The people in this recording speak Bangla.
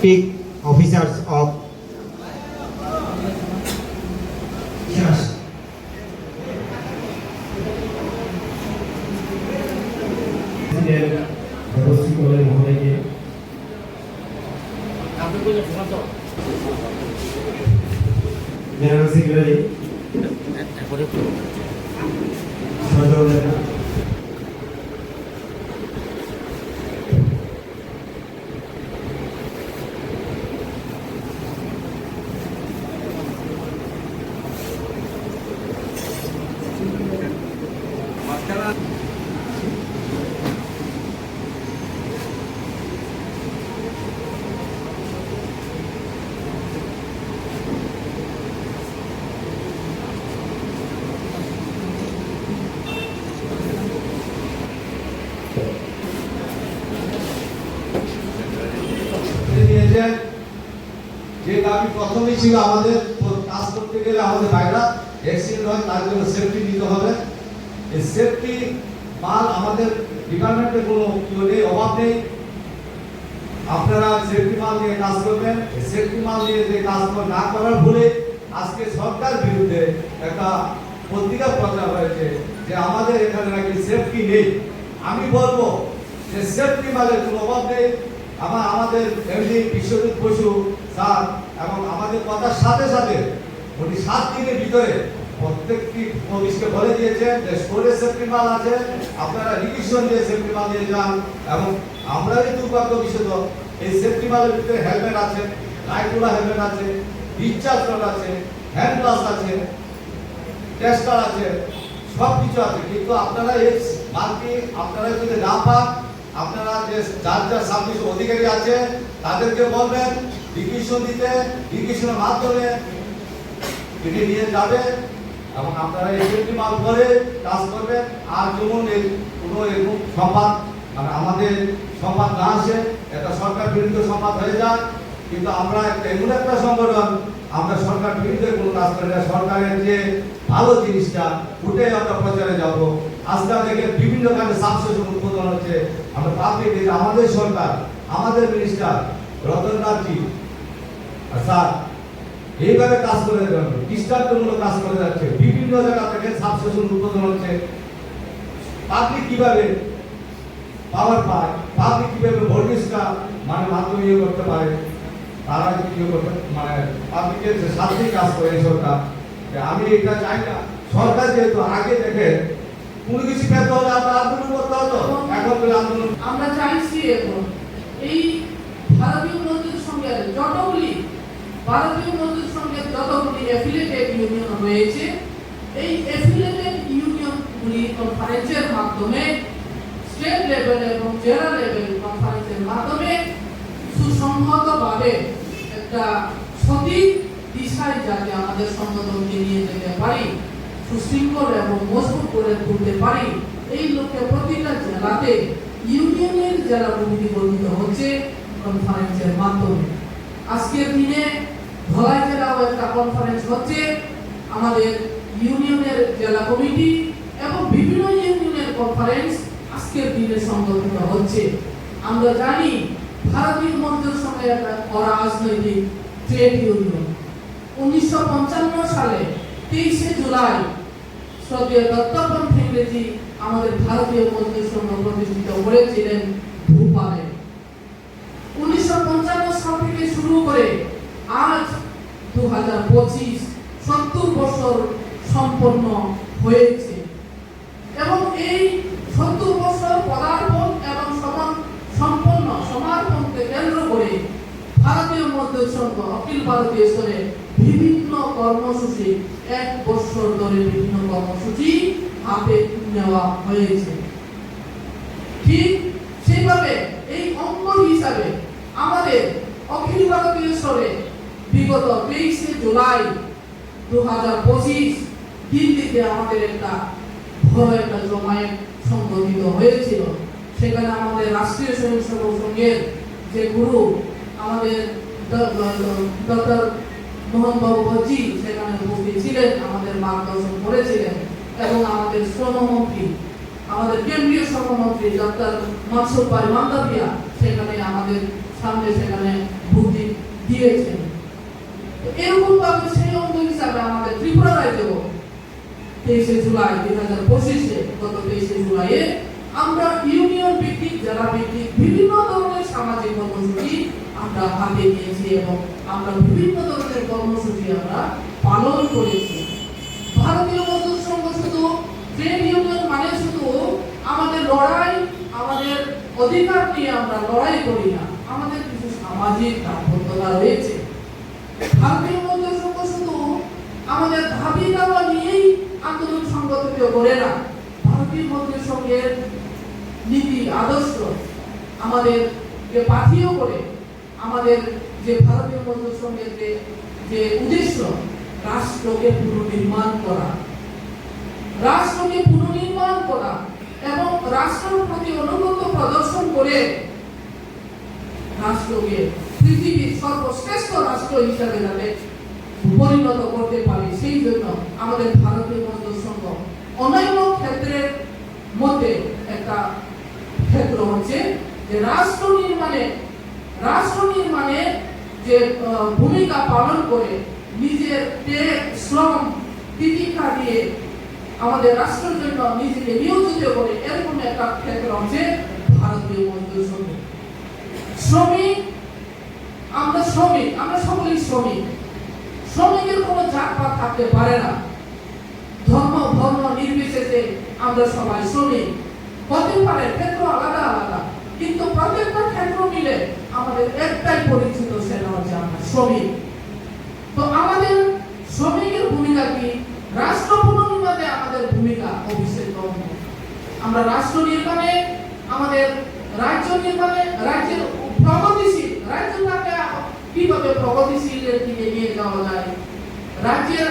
respected officers of yes. ব্যবস্থিত কলেজ মহোদয়কে জেনারেল সেক্রেটারি যে দাবি প্রথমেই ছিল আমাদের কাজ করতে গেলে আমাদের ভাইরা অ্যাক্সিডেন্ট হয় তার জন্য সেফটি নিতে হবে। এই সেফটি মাল আমাদের ডিপার্টমেন্টে কোনো অভাব নেই। আপনারা সেফটি মাল নিয়ে কাজ করবেন। এই সেফটি মাল নিয়ে যে কাজ না করার ফলে আজকে সরকার বিরুদ্ধে একটা পত্রিকা প্রচার হয়েছে যে আমাদের এখানে নাকি সেফটি নেই। আমি বলবো যে সেফটি মালের কোনো অভাব নেই। আমাদের এমডি বিশ্বজিৎ বসু স্যার এবং আমাদের কথার সাথে সাথে উনি 7 দিনের ভিতরে প্রত্যেকটি অফিসকে বলে দিয়েছেন যে স্টোরেজ সেফটি মাল আছে, আপনারা রিকুইজিশন দিয়ে সেফটি মাল নিয়ে যান। এবং আমরাই দুর্ভাগ্য বিষয় এই সেফটি মালের ভিতরে হেলমেট আছে, লাইটুলা হেলমেট আছে, রিচার্জ রড আছে, হ্যান্ড গ্লাস আছে, টেস্টার আছে, সব কিছু আছে। কিন্তু আপনারা এই মালটি আপনারা যদি না পান, আপনারা যে যার যার সামনে অধিকারী আছে তাদেরকে বলবেন রিকুইজিশন দিতে, রিকুইজিশনের মাধ্যমে এটি নিয়ে যাবে এবং আপনারা এই সেফটি মাল করে কাজ করবেন। আর যেমন এই কোনো এরকম সংবাদ মানে আমাদের সংবাদ না আসে, এটা সরকার বিরুদ্ধে সংবাদ হয়ে যায়। কিন্তু আমরা এমন একটা সংগঠন, আমরা সরকার বিরুদ্ধে কোনো কাজ করি না। সরকারের যে ভালো জিনিসটা উঠে আমরা প্রচারে যাব। আজকাল থেকে বিভিন্ন কাজে সাবস্টেশন উদ্বোধন হচ্ছে। আমরা পাবলিক আমাদের সরকার, আমাদের মিনিস্টার রতনলালজি স্যার এইভাবে কাজ করে যাচ্ছে, দৃষ্টান্তমূলক কাজ করে যাচ্ছে। বিভিন্ন জায়গা থেকে সাবস্টেশন উদ্বোধন হচ্ছে। পাবলিক কিভাবে পাওয়ার পায়, পাবলিক কিভাবে ভোল্টেজটা মানে মাধ্যমে ইয়ে করতে পারে, তারা ইয়ে করতে মানে পাবলিকের সাথে কাজ করে সরকার। আমি এটা চাই না। সরকার যেহেতু আগে দেখে কোনো কিছু পেতে হলে আমরা আন্দোলন করতে হতো, এখন আন্দোলন আমরা চাইছি এখন এই ভারতীয় মজদুর সংঘের যতগুলি অ্যাফিলিয়েটেড ইউনিয়ন রয়েছে, এই অ্যাফিলিয়েটেড ইউনিয়নগুলি কনফারেন্সের মাধ্যমে স্টেট লেভেল এবং জেলা লেভেল কনফারেন্সের মাধ্যমে সুসংহতভাবে একটা সঠিক দিশায় যাতে আমাদের সংগঠনকে নিয়ে যেতে পারি, সুশৃঙ্খল এবং মজবুত করে তুলতে পারি, এই লক্ষ্যে প্রতিটা জেলাতে ইউনিয়নের জেলা কমিটি গঠিত হচ্ছে কনফারেন্সের মাধ্যমে। আজকের দিনে ধলাই জেলাও একটা কনফারেন্স হচ্ছে, আমাদের ইউনিয়নের জেলা কমিটি এবং বিভিন্ন ইউনিয়নের কনফারেন্স আজকের দিনে সংগঠিত হচ্ছে। আমরা জানি ভারতীয় মজদুর সংঘের একটা অরাজনৈতিক ট্রেড ইউনিয়ন 1955 সালে 23 জুলাই শ্রদ্ধেয় দত্তপন্থ ইংরেজি আমাদের ভারতীয় মজদুর সংঘ প্রতিষ্ঠিত করেছিলেন ভোপালে। 1955 সাল থেকে শুরু করে আজ 2025 70 বছর সম্পন্ন হয়েছে এবং এই 70 বছর পদার্পণ এবং সমাপনকে কেন্দ্র করে ভারতীয় মজদুর সংঘ অখিল ভারতীয় স্তরে বিভিন্ন কর্মসূচি 1 বছর ধরে বিভিন্ন কর্মসূচি হাতে নেওয়া হয়েছে। ঠিক সেইভাবে এই অঙ্গ হিসাবে আমাদের অখিল ভারতীয় স্তরে বিগত 23 জুলাই 2025 দিল্লিতে আমাদের একটা বড় একটা জমায়েত সংগঠিত হয়েছিল। সেখানে আমাদের রাষ্ট্রীয় স্বয়ংসেবক সংঘের যে গুরু আমাদের ডক্টর মোহন বাবু বজ্জি সেখানে উপস্থিত ছিলেন, আমাদের মার্গদর্শন করেছিলেন এবং আমাদের শ্রমমন্ত্রী আমাদের কেন্দ্রীয় শ্রমমন্ত্রী ডক্টর মনসুর ভাই মান্দাবিয়া সেখানে আমাদের সামনে সেখানে ভর্তি দিয়েছেন। এরকম ভাবে সেই অঙ্গ হিসাবে আমাদের ত্রিপুরা রাজ্যেও 23 জুলাই 2025-এ গত 23 জুলাইয়ে আমরা ইউনিয়ন ভিত্তিক জেলা ভিত্তিক বিভিন্ন ধরনের সামাজিক কর্মসূচি আমরা হাতে নিয়েছি এবং আমরা বিভিন্ন ধরনের কর্মসূচি আমরা পালন করেছি। ভারতীয় মজদুর সংঘ শুধু ট্রেড ইউনিয়ন মানে শুধু আমাদের লড়াই, আমাদের অধিকার নিয়ে আমরা লড়াই করি না, আমাদের কিছু সামাজিক দায়বদ্ধতা রয়েছে। ভারতীয় মজদুর সংঘ শুধু আমাদের দাবি দাওয়া নিয়েই আন্দোলন সংগঠিত করে না, ভারতীয় মজদুর সংঘের নীতি আদর্শ আমাদেরকে পাথেয় করে আমাদের যে ভারতীয় মজদুর সংঘের যে উদ্দেশ্য রাষ্ট্রকে পুনর্নির্মাণ করা, রাষ্ট্রকে পুনর্নির্মাণ করা এবং রাষ্ট্রের প্রতি অনুগত প্রদর্শন করে রাষ্ট্রকে পৃথিবীর সর্বশ্রেষ্ঠ রাষ্ট্র হিসাবে যাতে পরিণত করতে পারি, সেই জন্য আমাদের ভারতীয় মজদুর সংঘ অন্যান্য ক্ষেত্রের মধ্যে একটা ক্ষেত্র হচ্ছে যে রাষ্ট্র নির্মাণে যে ভূমিকা পালন করে নিজের ত্যাগ, শ্রম, তিতিক্ষা দিয়ে আমাদের রাষ্ট্রের জন্য নিজেকে নিয়োজিত করে, এরকম একটা ক্ষেত্র হচ্ছে ভারতীয় মজদুর সংঘ। আমরা সকলেই শ্রমিকের কোনো জাতপাত থাকতে পারে না, ধর্ম বর্ণ নির্বিশেষে আমরা সবাই শ্রমিক। হতে পারে ক্ষেত্র আলাদা আলাদা, কিন্তু প্রত্যেকটা ক্ষেত্র মিলে আমাদের একটাই পরিচিত, সেটা হচ্ছে আমরা শ্রমিক। তো আমাদের শ্রমিকের ভূমিকা কি? রাষ্ট্র পুনর্নির্মাণে আমাদের ভূমিকা অবিচ্ছেদ্য। আমরা রাষ্ট্র নির্মাণে, আমাদের রাজ্য নির্মাণে, রাজ্যের প্রগতিশীল রাজ্যটাকে কিভাবে প্রগতিশীলের দিকে নিয়ে যাওয়া যায়, রাজ্যের